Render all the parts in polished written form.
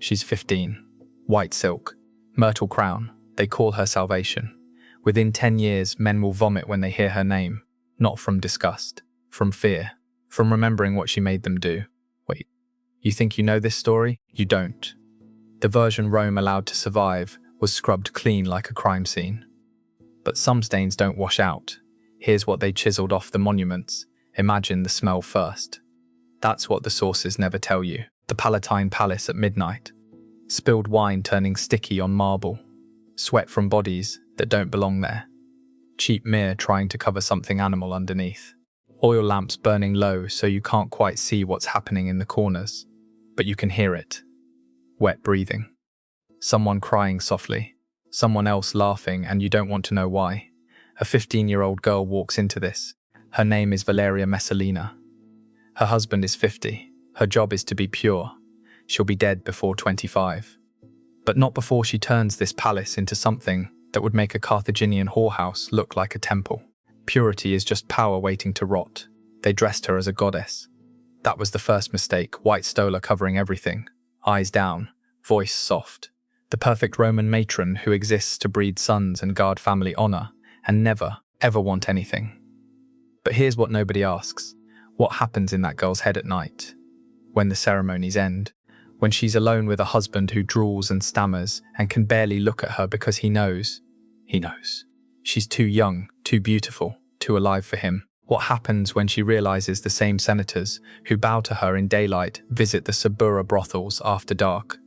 She's 15. White silk. Myrtle crown. They call her salvation. Within 10 years, men will vomit when they hear her name. Not from disgust. From fear. From remembering what she made them do. Wait. You think you know this story? You don't. The version Rome allowed to survive was scrubbed clean like a crime scene. But some stains don't wash out. Here's what they chiseled off the monuments. Imagine the smell first. That's what the sources never tell you. The Palatine Palace at midnight. Spilled wine turning sticky on marble. Sweat from bodies that don't belong there. Cheap mirror trying to cover something animal underneath. Oil lamps burning low so you can't quite see what's happening in the corners. But you can hear it. Wet breathing. Someone crying softly. Someone else laughing and you don't want to know why. A 15-year-old girl walks into this. Her name is Valeria Messalina. Her husband is 50. Her job is to be pure. She'll be dead before 25. But not before she turns this palace into something that would make a Carthaginian whorehouse look like a temple. Purity is just power waiting to rot. They dressed her as a goddess. That was the first mistake, white stola covering everything. Eyes down, voice soft. The perfect Roman matron who exists to breed sons and guard family honor, and never, ever want anything. But here's what nobody asks. What happens in that girl's head at night? When the ceremonies end? When she's alone with a husband who drools and stammers and can barely look at her because he knows. He knows. She's too young, too beautiful, too alive for him. What happens when she realizes the same senators who bow to her in daylight visit the Subura brothels after dark?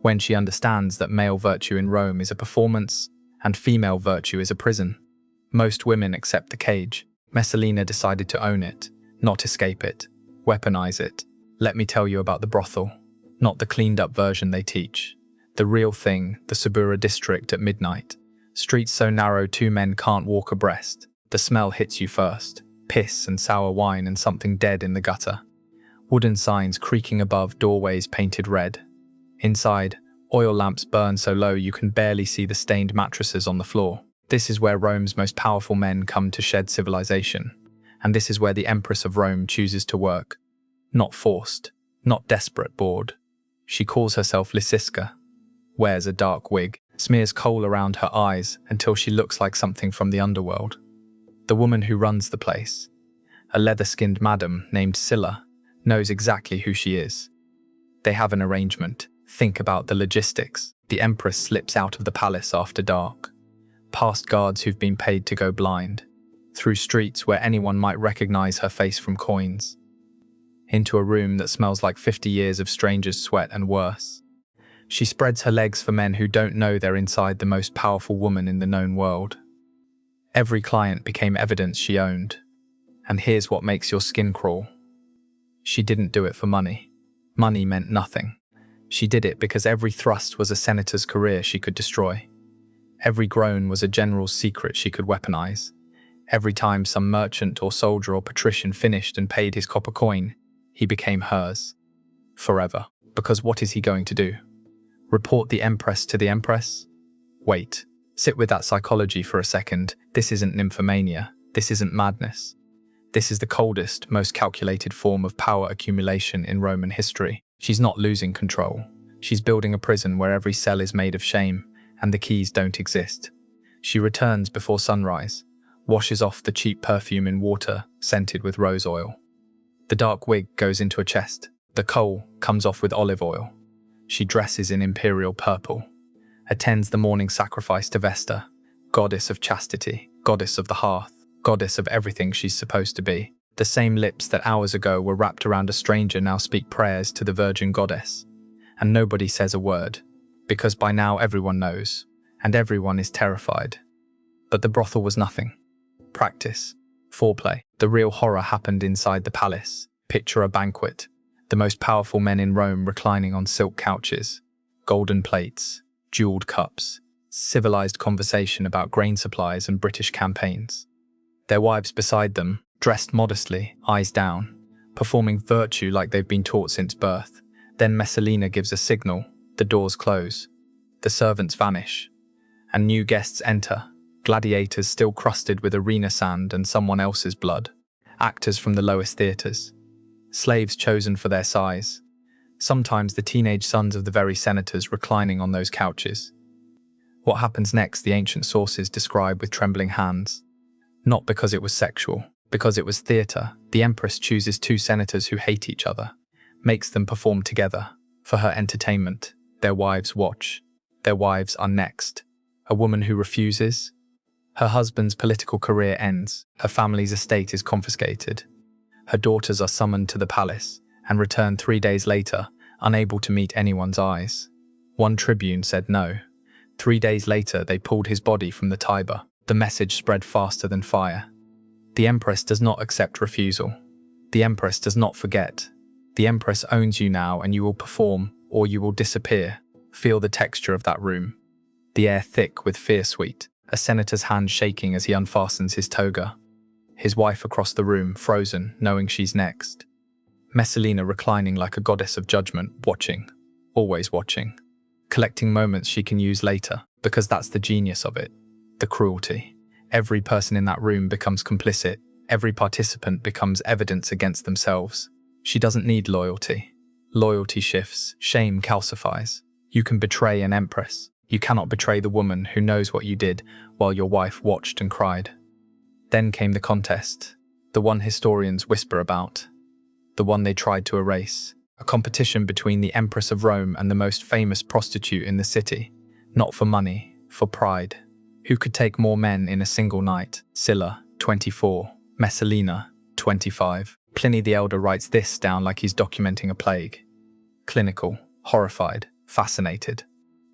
When she understands that male virtue in Rome is a performance and female virtue is a prison? Most women accept the cage. Messalina decided to own it, not escape it, weaponize it. Let me tell you about the brothel. Not the cleaned-up version they teach. The real thing, the Subura district at midnight. Streets so narrow 2 men can't walk abreast. The smell hits you first. Piss and sour wine and something dead in the gutter. Wooden signs creaking above doorways painted red. Inside, oil lamps burn so low you can barely see the stained mattresses on the floor. This is where Rome's most powerful men come to shed civilization. And this is where the Empress of Rome chooses to work. Not forced, not desperate bored. She calls herself Lysiska, wears a dark wig, smears coal around her eyes until she looks like something from the underworld. The woman who runs the place, a leather-skinned madam named Scylla, knows exactly who she is. They have an arrangement. Think about the logistics. The Empress slips out of the palace after dark, past guards who've been paid to go blind, through streets where anyone might recognize her face from coins, into a room that smells like 50 years of strangers' sweat and worse. She spreads her legs for men who don't know they're inside the most powerful woman in the known world. Every client became evidence she owned. And here's what makes your skin crawl. She didn't do it for money. Money meant nothing. She did it because every thrust was a senator's career she could destroy. Every groan was a general's secret she could weaponize. Every time some merchant or soldier or patrician finished and paid his copper coin, he became hers. Forever. Because what is he going to do? Report the Empress to the Empress? Wait. Sit with that psychology for a second. This isn't nymphomania. This isn't madness. This is the coldest, most calculated form of power accumulation in Roman history. She's not losing control. She's building a prison where every cell is made of shame, and the keys don't exist. She returns before sunrise, washes off the cheap perfume in water scented with rose oil. The dark wig goes into a chest. The coal comes off with olive oil. She dresses in imperial purple, attends the morning sacrifice to Vesta, goddess of chastity, goddess of the hearth, goddess of everything she's supposed to be. The same lips that hours ago were wrapped around a stranger now speak prayers to the virgin goddess. And nobody says a word, because by now everyone knows, and everyone is terrified. But the brothel was nothing. Practice. Foreplay. The real horror happened inside the palace. Picture a banquet. The most powerful men in Rome reclining on silk couches, golden plates, jeweled cups, civilized conversation about grain supplies and British campaigns. Their wives beside them, dressed modestly, eyes down, performing virtue like they've been taught since birth. Then Messalina gives a signal, the doors close, the servants vanish, and new guests enter, gladiators still crusted with arena sand and someone else's blood, actors from the lowest theatres, slaves chosen for their size. sometimes the teenage sons of the very senators reclining on those couches. What happens next, the ancient sources describe with trembling hands. Not because it was sexual, because it was theatre. The Empress chooses two senators who hate each other, makes them perform together. For her entertainment, their wives watch. Their wives are next. A woman who refuses? Her husband's political career ends. Her family's estate is confiscated. Her daughters are summoned to the palace and return 3 days later, unable to meet anyone's eyes. One tribune said no. 3 days later, they pulled his body from the Tiber. The message spread faster than fire. The Empress does not accept refusal. The Empress does not forget. The Empress owns you now, and you will perform, or you will disappear. Feel the texture of that room. The air thick with fear sweet, a senator's hand shaking as he unfastens his toga. His wife across the room, frozen, knowing she's next. Messalina reclining like a goddess of judgment, watching, always watching. Collecting moments she can use later, because that's the genius of it. The cruelty. Every person in that room becomes complicit. Every participant becomes evidence against themselves. She doesn't need loyalty. Loyalty shifts, shame calcifies. You can betray an empress. You cannot betray the woman who knows what you did while your wife watched and cried. Then came the contest, the one historians whisper about, the one they tried to erase, a competition between the Empress of Rome and the most famous prostitute in the city, not for money, for pride. Who could take more men in a single night? Sylla, 24, Messalina, 25. Pliny the Elder writes this down like he's documenting a plague. Clinical, horrified, fascinated.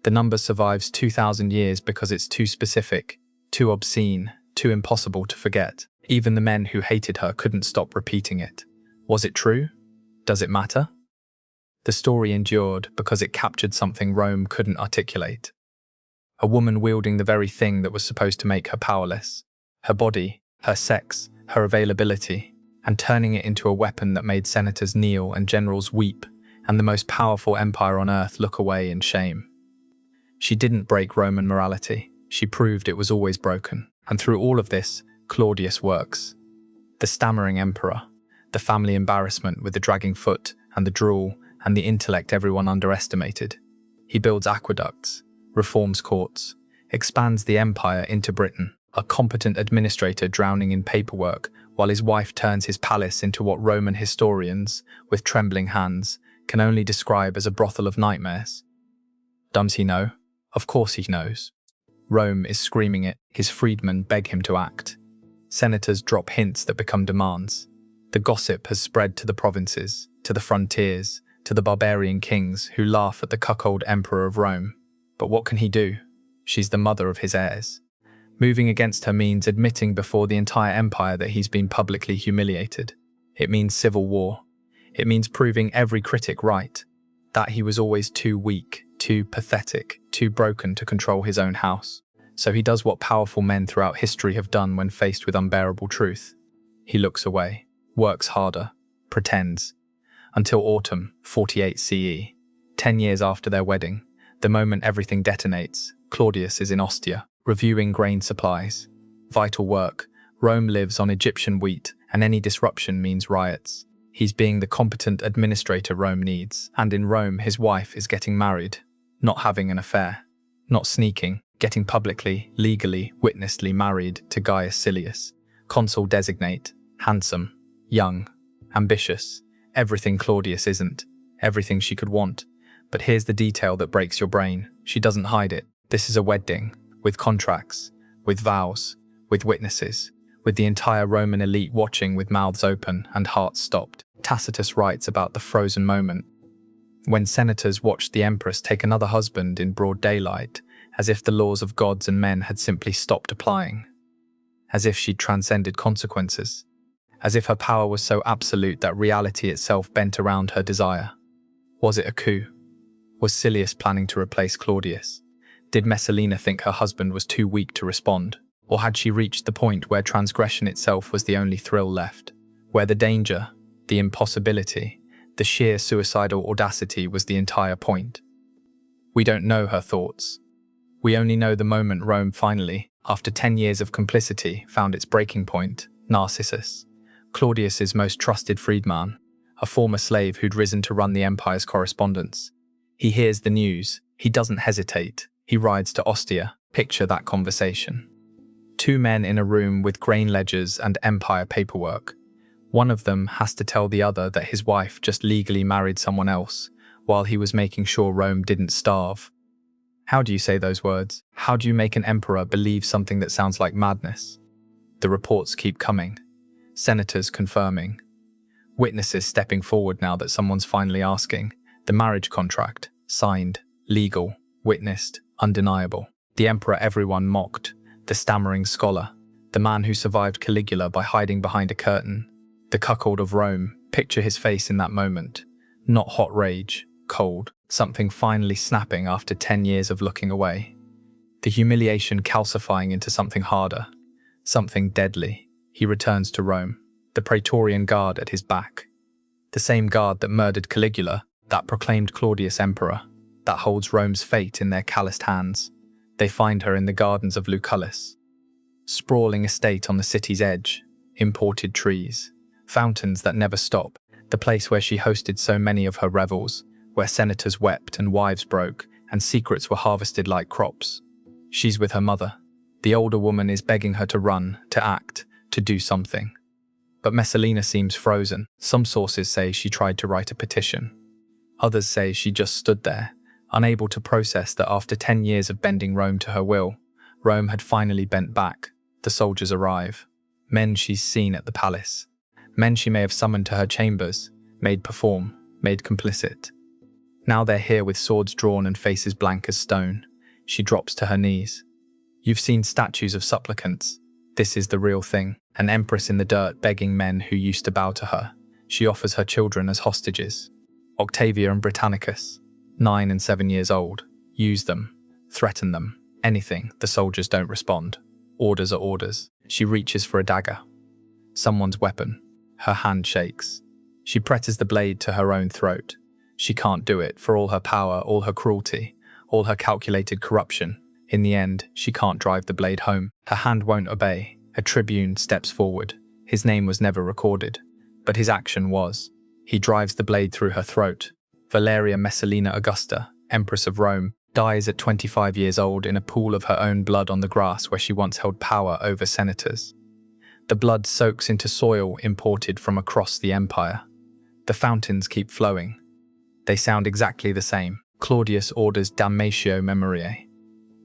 The number survives 2,000 years because it's too specific, too obscene, too impossible to forget. Even the men who hated her couldn't stop repeating it. Was it true? Does it matter? The story endured because it captured something Rome couldn't articulate. A woman wielding the very thing that was supposed to make her powerless. Her body, her sex, her availability, and turning it into a weapon that made senators kneel and generals weep, and the most powerful empire on earth look away in shame. She didn't break Roman morality. She proved it was always broken. And through all of this, Claudius works. The stammering emperor, the family embarrassment with the dragging foot and the drool and the intellect everyone underestimated. He builds aqueducts, reforms courts, expands the empire into Britain, a competent administrator drowning in paperwork while his wife turns his palace into what Roman historians, with trembling hands, can only describe as a brothel of nightmares. Does he know? Of course he knows. Rome is screaming it. His freedmen beg him to act. Senators drop hints that become demands. The gossip has spread to the provinces, to the frontiers, to the barbarian kings who laugh at the cuckold emperor of Rome. But what can he do? She's the mother of his heirs. Moving against her means admitting before the entire empire that he's been publicly humiliated. It means civil war. It means proving every critic right, that he was always too weak, too pathetic, too broken to control his own house. So he does what powerful men throughout history have done when faced with unbearable truth. He looks away, works harder, pretends. Until autumn, 48 CE, 10 years after their wedding, the moment everything detonates, Claudius is in Ostia, reviewing grain supplies. Vital work. Rome lives on Egyptian wheat, and any disruption means riots. He's being the competent administrator Rome needs, and in Rome his wife is getting married, not having an affair, not sneaking, getting publicly, legally, witnessedly married to Gaius Silius, consul designate, handsome, young, ambitious, everything Claudius isn't, everything she could want. But here's the detail that breaks your brain. She doesn't hide it. This is a wedding, with contracts, with vows, with witnesses, with the entire Roman elite watching with mouths open and hearts stopped. Tacitus writes about the frozen moment, when senators watched the empress take another husband in broad daylight, as if the laws of gods and men had simply stopped applying, as if she'd transcended consequences, as if her power was so absolute that reality itself bent around her desire. Was it a coup? Was Silius planning to replace Claudius? Did Messalina think her husband was too weak to respond? Or had she reached the point where transgression itself was the only thrill left? Where the danger, the impossibility, the sheer suicidal audacity was the entire point? We don't know her thoughts. We only know the moment Rome finally, after 10 years of complicity, found its breaking point, Narcissus, Claudius's most trusted freedman, a former slave who'd risen to run the empire's correspondence. He hears the news. He doesn't hesitate. He rides to Ostia. Picture that conversation. Two men in a room with grain ledgers and empire paperwork. One of them has to tell the other that his wife just legally married someone else, while he was making sure Rome didn't starve. How do you say those words? How do you make an emperor believe something that sounds like madness? The reports keep coming. Senators confirming. Witnesses stepping forward now that someone's finally asking. The marriage contract, signed, legal, witnessed, undeniable. The emperor everyone mocked. The stammering scholar. The man who survived Caligula by hiding behind a curtain. The cuckold of Rome. Picture his face in that moment. Not hot rage, cold, something finally snapping after 10 years of looking away. The humiliation calcifying into something harder, something deadly. He returns to Rome, the Praetorian Guard at his back. The same guard that murdered Caligula, that proclaimed Claudius emperor, that holds Rome's fate in their calloused hands. They find her in the gardens of Lucullus. Sprawling estate on the city's edge, imported trees, fountains that never stop, the place where she hosted so many of her revels, where senators wept and wives broke, and secrets were harvested like crops. She's with her mother. The older woman is begging her to run, to act, to do something. But Messalina seems frozen. Some sources say she tried to write a petition. Others say she just stood there, unable to process that after 10 years of bending Rome to her will, Rome had finally bent back. The soldiers arrive. Men she's seen at the palace. Men she may have summoned to her chambers, made perform, made complicit. Now they're here with swords drawn and faces blank as stone. She drops to her knees. You've seen statues of supplicants. This is the real thing. An empress in the dirt begging men who used to bow to her. She offers her children as hostages. Octavia and Britannicus, 9 and 7 years old. Use them. Threaten them. Anything. The soldiers don't respond. Orders are orders. She reaches for a dagger. Someone's weapon. Her hand shakes. She presses the blade to her own throat. She can't do it, for all her power, all her cruelty, all her calculated corruption. In the end, she can't drive the blade home. Her hand won't obey. A tribune steps forward. His name was never recorded, but his action was. He drives the blade through her throat. Valeria Messalina Augusta, Empress of Rome, dies at 25 years old in a pool of her own blood on the grass where she once held power over senators. The blood soaks into soil imported from across the empire. The fountains keep flowing. They sound exactly the same. Claudius orders damnatio memoriae.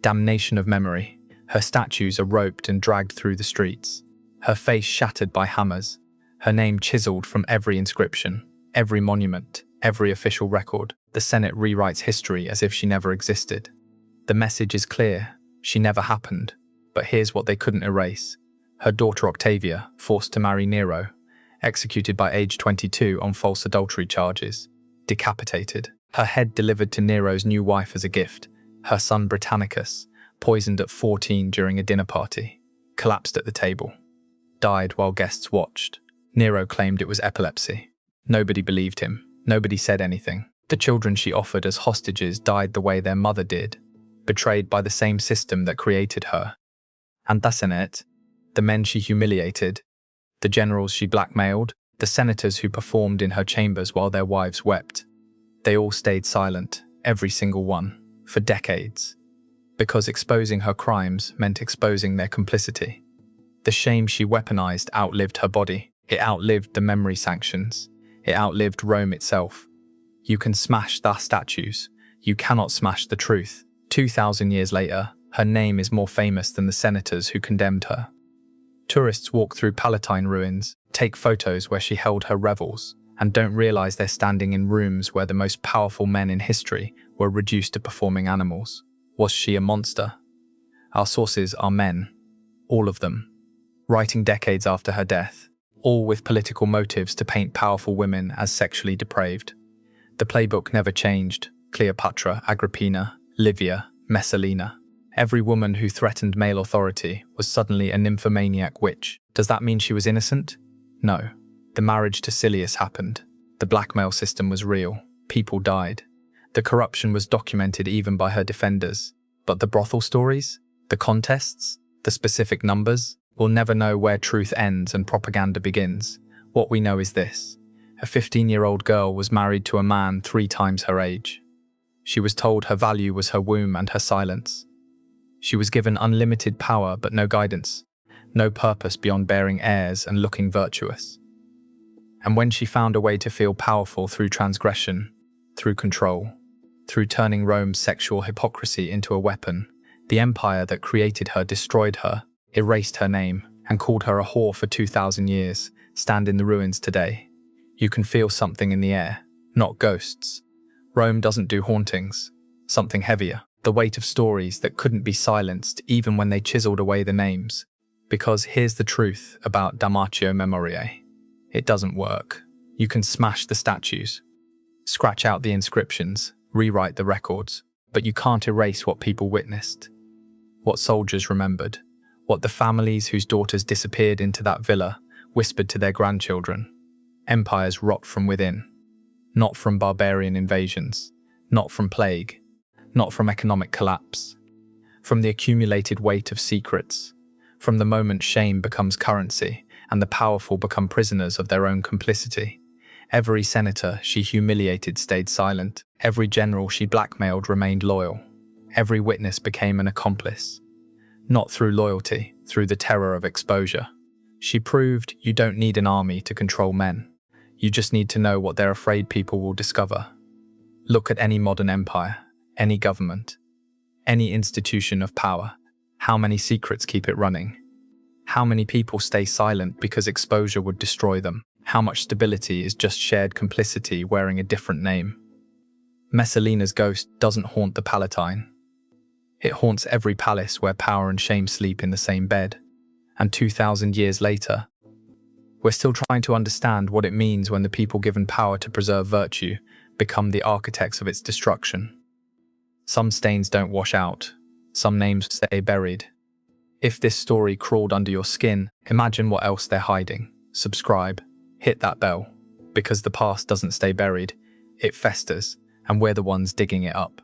Damnation of memory. Her statues are roped and dragged through the streets. Her face shattered by hammers. Her name chiseled from every inscription, every monument, every official record. The Senate rewrites history as if she never existed. The message is clear. She never happened. But here's what they couldn't erase. Her daughter Octavia, forced to marry Nero, executed by age 22 on false adultery charges, decapitated. Her head delivered to Nero's new wife as a gift. Her son Britannicus, poisoned at 14 during a dinner party, collapsed at the table, died while guests watched. Nero claimed it was epilepsy. Nobody believed him. Nobody said anything. The children she offered as hostages died the way their mother did, betrayed by the same system that created her. And that's in it. The men she humiliated, the generals she blackmailed, the senators who performed in her chambers while their wives wept. They all stayed silent, every single one, for decades. Because exposing her crimes meant exposing their complicity. The shame she weaponized outlived her body. It outlived the memory sanctions. It outlived Rome itself. You can smash the statues. You cannot smash the truth. 2,000 years later, her name is more famous than the senators who condemned her. Tourists walk through Palatine ruins, take photos where she held her revels, and don't realize they're standing in rooms where the most powerful men in history were reduced to performing animals. Was she a monster? Our sources are men, all of them, writing decades after her death, all with political motives to paint powerful women as sexually depraved. The playbook never changed. Cleopatra, Agrippina, Livia, Messalina. Every woman who threatened male authority was suddenly a nymphomaniac witch. Does that mean she was innocent? No. The marriage to Silius happened. The blackmail system was real. People died. The corruption was documented even by her defenders. But the brothel stories? The contests? The specific numbers? We'll never know where truth ends and propaganda begins. What we know is this. A 15-year-old girl was married to a man 3 times her age. She was told her value was her womb and her silence. She was given unlimited power but no guidance, no purpose beyond bearing heirs and looking virtuous. And when she found a way to feel powerful through transgression, through control, through turning Rome's sexual hypocrisy into a weapon, the empire that created her destroyed her, erased her name, and called her a whore for 2,000 years, stand in the ruins today. You can feel something in the air, not ghosts. Rome doesn't do hauntings, something heavier, the weight of stories that couldn't be silenced even when they chiseled away the names. Because here's the truth about damnatio memoriae. It doesn't work. You can smash the statues, scratch out the inscriptions, rewrite the records, but you can't erase what people witnessed, what soldiers remembered, what the families whose daughters disappeared into that villa whispered to their grandchildren. Empires rot from within, not from barbarian invasions, not from plague, not from economic collapse, from the accumulated weight of secrets, from the moment shame becomes currency and the powerful become prisoners of their own complicity. Every senator she humiliated stayed silent. Every general she blackmailed remained loyal. Every witness became an accomplice. Not through loyalty, through the terror of exposure. She proved you don't need an army to control men. You just need to know what they're afraid people will discover. Look at any modern empire, any government, any institution of power. How many secrets keep it running? How many people stay silent because exposure would destroy them? How much stability is just shared complicity wearing a different name? Messalina's ghost doesn't haunt the Palatine. It haunts every palace where power and shame sleep in the same bed. And 2,000 years later, we're still trying to understand what it means when the people given power to preserve virtue become the architects of its destruction. Some stains don't wash out. Some names stay buried. If this story crawled under your skin, imagine what else they're hiding. Subscribe, hit that bell, because the past doesn't stay buried, it festers, and we're the ones digging it up.